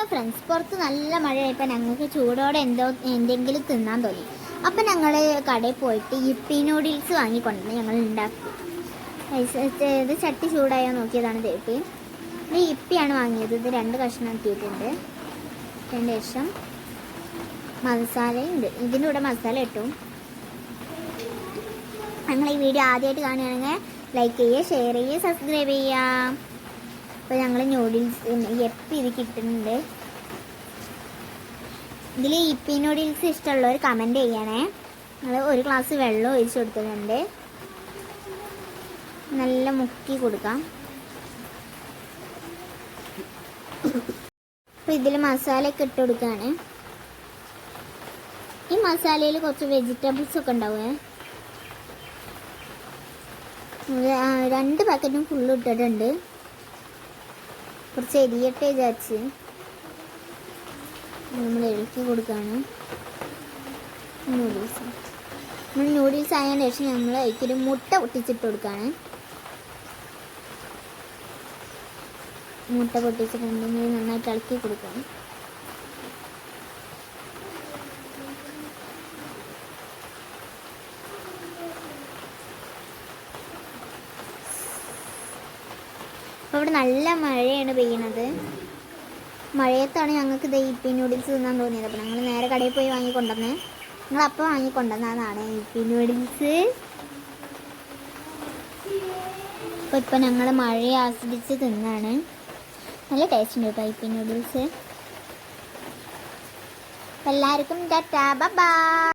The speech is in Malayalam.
ഹലോ ഫ്രണ്ട്സ്, പുറത്ത് നല്ല മഴയായപ്പോൾ ഞങ്ങൾക്ക് ചൂടോടെ എന്തെങ്കിലും തിന്നാൻ തോന്നി. അപ്പം ഞങ്ങൾ കടയിൽ പോയിട്ട് യിപ്പി നൂഡിൽസ് വാങ്ങിക്കൊണ്ടുവന്ന് ഞങ്ങൾ ഉണ്ടാക്കി. ഇത് ചട്ടി ചൂടായോ നോക്കിയതാണ് ചേട്ടി. ഇത് യിപ്പിയാണ് വാങ്ങിയത്. ഇത് 2 കഷ്ണം ആക്കിയിട്ടുണ്ട്. അതിൻ്റെ ശേഷം മസാലയുണ്ട്. ഇതിൻ്റെ കൂടെ മസാല ഇട്ടു. ഞങ്ങൾ ഈ വീഡിയോ ആദ്യമായിട്ട് കാണുകയാണെങ്കിൽ ലൈക്ക് ചെയ്യുക, ഷെയർ ചെയ്യുക, സബ്സ്ക്രൈബ് ചെയ്യുക. അപ്പോൾ ഞങ്ങൾ നൂഡിൽസ് യിപ്പി ഇത് കിട്ടുന്നുണ്ട്. ഇതിൽ യിപ്പി നൂഡിൽസ് ഇഷ്ടമുള്ളവർ കമൻറ്റ് ചെയ്യണേ. ഞങ്ങൾ 1 ഗ്ലാസ് വെള്ളം ഒഴിച്ച് കൊടുക്കുന്നുണ്ട്. നല്ല മുക്കി കൊടുക്കാം. അപ്പോൾ ഇതിൽ മസാലയൊക്കെ ഇട്ട് കൊടുക്കുകയാണ്. ഈ മസാലയിൽ കുറച്ച് വെജിറ്റബിൾസ് ഒക്കെ ഉണ്ടാവുമേ. 2 പാക്കറ്റും ഫുള്ള് ഇട്ടിട്ടുണ്ട്. കുറച്ച് എരിയട്ടെ വിചാരിച്ച് നമ്മൾ ഇളക്കി കൊടുക്കുകയാണ് നൂഡിൽസ്. നൂഡിൽസ് ആയതിന് ശേഷം നമ്മൾ അതിക്കൊരു മുട്ട പൊട്ടിച്ചിട്ട് കൊടുക്കുകയാണ്. മുട്ട പൊട്ടിച്ചിട്ടുണ്ടെങ്കിൽ നന്നായിട്ട് ഇളക്കി കൊടുക്കുകയാണ്. അപ്പോൾ ഇവിടെ നല്ല മഴയാണ് പെയ്യുന്നത്. മഴയത്താണ് ഞങ്ങൾക്ക് ഇത് യിപ്പി നൂഡിൽസ് തിന്നാൻ തോന്നിയത്. അപ്പോൾ ഞങ്ങൾ നേരെ കടയിൽ പോയി വാങ്ങിക്കൊണ്ടുവന്നേ. ഞങ്ങളപ്പോൾ വാങ്ങിക്കൊണ്ടുവന്നതാണ് യിപ്പി നൂഡിൽസ്. അപ്പോൾ ഇപ്പോൾ ഞങ്ങൾ മഴയെ ആസ്വദിച്ച് തിന്നാണ്. നല്ല ടേസ്റ്റ് ഉണ്ട് കേട്ടോ യിപ്പി നൂഡിൽസ്. എല്ലാവർക്കും ടാറ്റാ ബൈ.